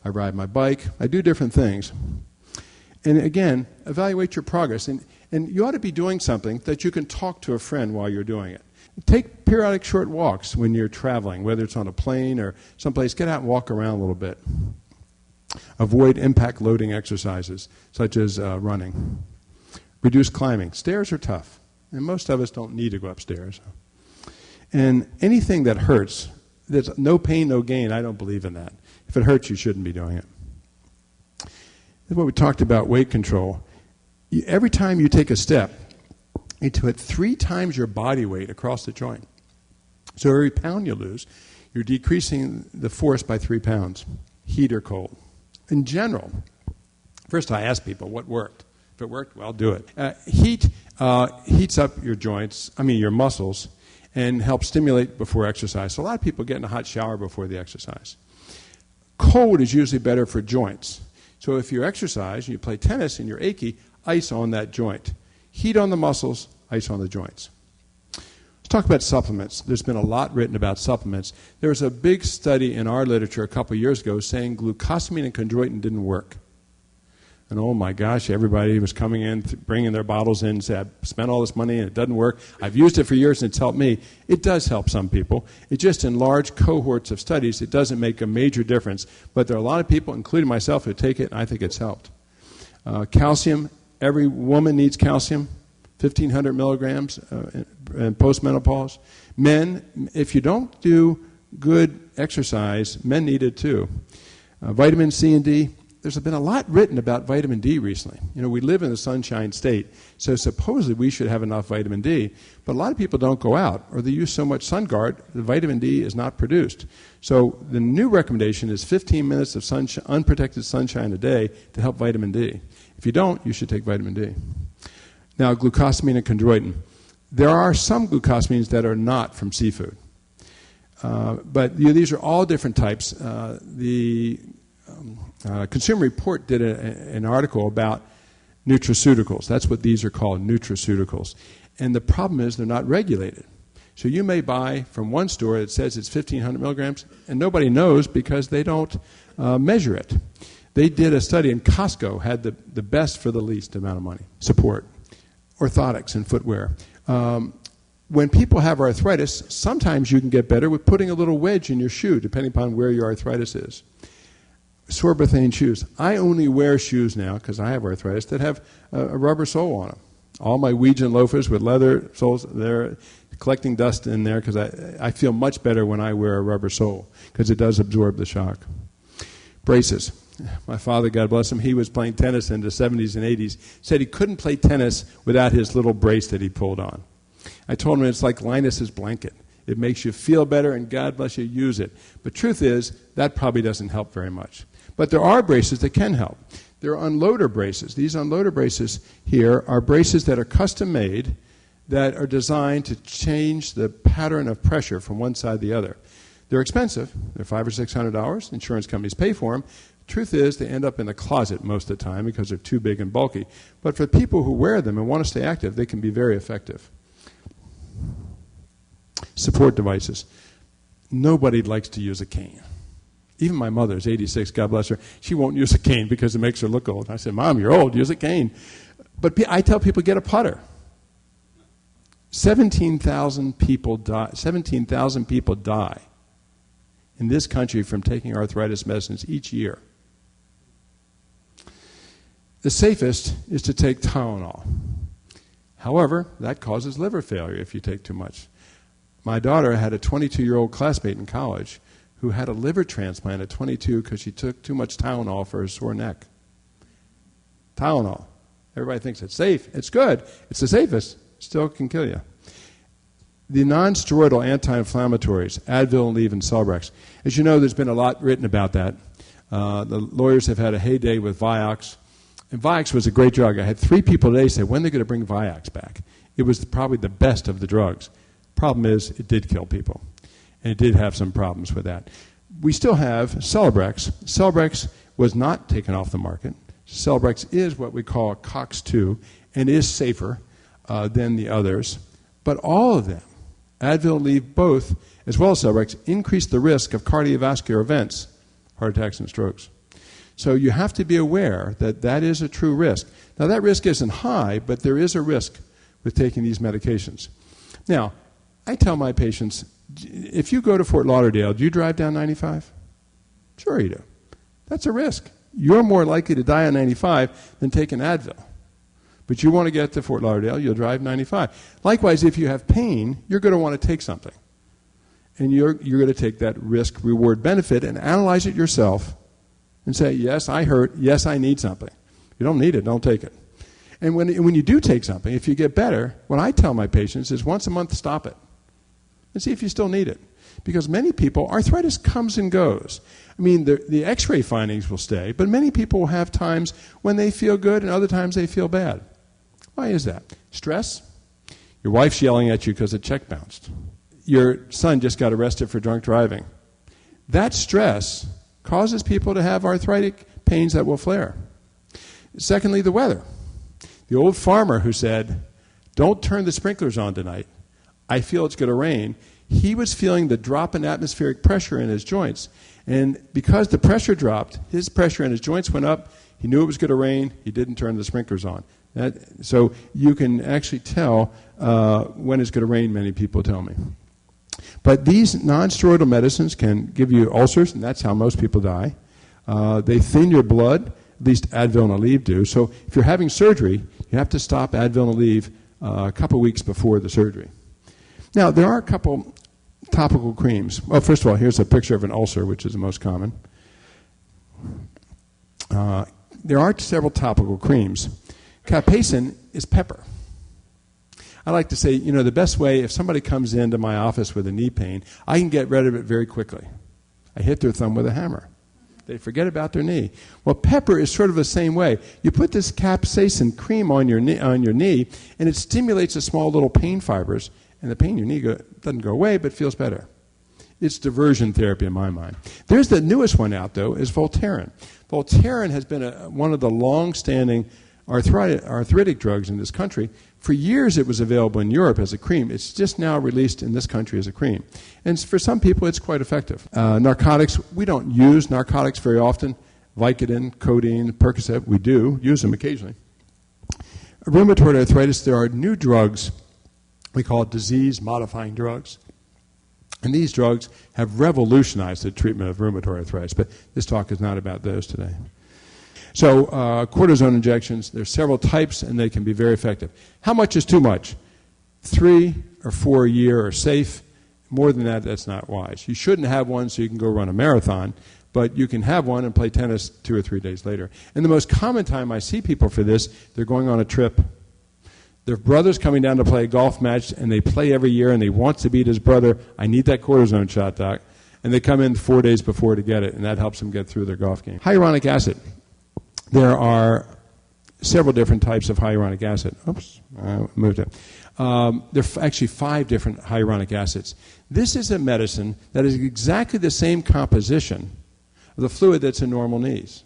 I ride my bike. I do different things. And again, evaluate your progress. And you ought to be doing something that you can talk to a friend while you're doing it. Take periodic short walks when you're traveling, whether it's on a plane or someplace. Get out and walk around a little bit. Avoid impact loading exercises, such as running. Reduce climbing. Stairs are tough, and most of us don't need to go upstairs. And anything that hurts, there's no pain, no gain. I don't believe in that. If it hurts, you shouldn't be doing it. This is what we talked about, weight control. Every time you take a step, you need to put 3 times your body weight across the joint. So every pound you lose, you're decreasing the force by 3 pounds, heat or cold. In general, first I ask people what worked. If it worked, well, do it. Heat heats up your muscles, and helps stimulate before exercise. So a lot of people get in a hot shower before the exercise. Cold is usually better for joints. So if you exercise and you play tennis and you're achy, ice on that joint. Heat on the muscles, ice on the joints. Let's talk about supplements. There's been a lot written about supplements. There was a big study in our literature a couple of years ago saying glucosamine and chondroitin didn't work. And oh my gosh, everybody was coming in, bringing their bottles in and said, I spent all this money and it doesn't work. I've used it for years and it's helped me. It does help some people. It just in large cohorts of studies, it doesn't make a major difference. But there are a lot of people, including myself, who take it and I think it's helped. Calcium, every woman needs calcium, 1,500 milligrams in postmenopause. Men, if you don't do good exercise, men need it too. Vitamin C and D. There's been a lot written about vitamin D recently. We live in the Sunshine State, so supposedly we should have enough vitamin D. But a lot of people don't go out, or they use so much sun guard, the vitamin D is not produced. So the new recommendation is 15 minutes of unprotected sunshine a day to help vitamin D. If you don't, you should take vitamin D. Now, glucosamine and chondroitin. There are some glucosamines that are not from seafood. But these are all different types. Consumer Report did an article about nutraceuticals. That's what these are called, nutraceuticals. And the problem is they're not regulated. So you may buy from one store that says it's 1,500 milligrams, and nobody knows because they don't measure it. They did a study, and Costco had the best for the least amount of money. Support. Orthotics and footwear. When people have arthritis, sometimes you can get better with putting a little wedge in your shoe, depending upon where your arthritis is. Sorbothane shoes. I only wear shoes now, because I have arthritis, that have a rubber sole on them. All my Ouija loafers with leather soles, they're collecting dust in there because I feel much better when I wear a rubber sole because it does absorb the shock. Braces. My father, God bless him, he was playing tennis in the 70s and 80s, said he couldn't play tennis without his little brace that he pulled on. I told him it's like Linus's blanket. It makes you feel better, and God bless you, use it. But truth is, that probably doesn't help very much. But there are braces that can help. There are unloader braces. These unloader braces here are braces that are custom made that are designed to change the pattern of pressure from one side to the other. They're expensive. They're $500 or $600. Insurance companies pay for them. Truth is, they end up in the closet most of the time because they're too big and bulky. But for people who wear them and want to stay active, they can be very effective. Support devices. Nobody likes to use a cane. Even my mother is 86, God bless her. She won't use a cane because it makes her look old. I said, Mom, you're old, use a cane. But I tell people, get a putter. 17,000 people die. 17,000 people die in this country from taking arthritis medicines each year. The safest is to take Tylenol. However, that causes liver failure if you take too much. My daughter had a 22-year-old classmate in college who had a liver transplant at 22 because she took too much Tylenol for her sore neck. Tylenol. Everybody thinks it's safe. It's good. It's the safest. Still can kill you. The non-steroidal anti-inflammatories, Advil, Aleve, and Celebrex. As you know, there's been a lot written about that. The lawyers have had a heyday with Vioxx. And Vioxx was a great drug. I had 3 people today say, when are they going to bring Vioxx back? It was probably the best of the drugs. Problem is, it did kill people. And it did have some problems with that. We still have Celebrex. Celebrex was not taken off the market. Celebrex is what we call a COX-2 and is safer than the others. But all of them, Advil, Aleve, both, as well as Celebrex, increase the risk of cardiovascular events, heart attacks and strokes. So you have to be aware that that is a true risk. Now, that risk isn't high, but there is a risk with taking these medications. Now, I tell my patients, if you go to Fort Lauderdale, do you drive down 95? Sure you do. That's a risk. You're more likely to die on 95 than take an Advil. But you want to get to Fort Lauderdale, you'll drive 95. Likewise, if you have pain, you're going to want to take something. And you're going to take that risk, reward, benefit and analyze it yourself and say, yes, I hurt. Yes, I need something. You don't need it, don't take it. And when you do take something, if you get better, what I tell my patients is once a month, stop it and see if you still need it. Because many people, arthritis comes and goes. I mean, the x-ray findings will stay, but many people will have times when they feel good and other times they feel bad. Why is that? Stress? Your wife's yelling at you because a check bounced. Your son just got arrested for drunk driving. That stress causes people to have arthritic pains that will flare. Secondly, the weather. The old farmer who said, don't turn the sprinklers on tonight. I feel it's going to rain. He was feeling the drop in atmospheric pressure in his joints. And because the pressure dropped, his pressure in his joints went up. He knew it was going to rain. He didn't turn the sprinklers on. So you can actually tell when it's going to rain, many people tell me. But these non-steroidal medicines can give you ulcers, and that's how most people die. They thin your blood, at least Advil and Aleve do. So if you're having surgery, you have to stop Advil and Aleve a couple weeks before the surgery. Now, there are a couple topical creams. Well, first of all, here's a picture of an ulcer, which is the most common. There are several topical creams. Capsaicin is pepper. I like to say, the best way, if somebody comes into my office with a knee pain, I can get rid of it very quickly. I hit their thumb with a hammer. They forget about their knee. Well, pepper is sort of the same way. You put this capsaicin cream on your knee, and it stimulates the small little pain fibers, and the pain in your knee doesn't go away, but feels better. It's diversion therapy in my mind. There's the newest one out, though, is Voltaren. Voltaren has been one of the long-standing arthritic drugs in this country. For years it was available in Europe as a cream. It's just now released in this country as a cream. And for some people it's quite effective. Narcotics, we don't use narcotics very often. Vicodin, codeine, Percocet, we do use them occasionally. Rheumatoid arthritis, there are new drugs. We call it disease-modifying drugs. And these drugs have revolutionized the treatment of rheumatoid arthritis. But this talk is not about those today. So cortisone injections, there's several types, and they can be very effective. How much is too much? 3 or 4 a year are safe. More than that, that's not wise. You shouldn't have one so you can go run a marathon, but you can have one and play tennis 2 or 3 days later. And the most common time I see people for this, they're going on a trip. Their brother's coming down to play a golf match, and they play every year, and he wants to beat his brother. I need that cortisone shot, doc. And they come in 4 days before to get it, and that helps them get through their golf game. Hyaluronic acid. There are several different types of hyaluronic acid. Oops, I moved it. There are actually 5 different hyaluronic acids. This is a medicine that is exactly the same composition of the fluid that's in normal knees.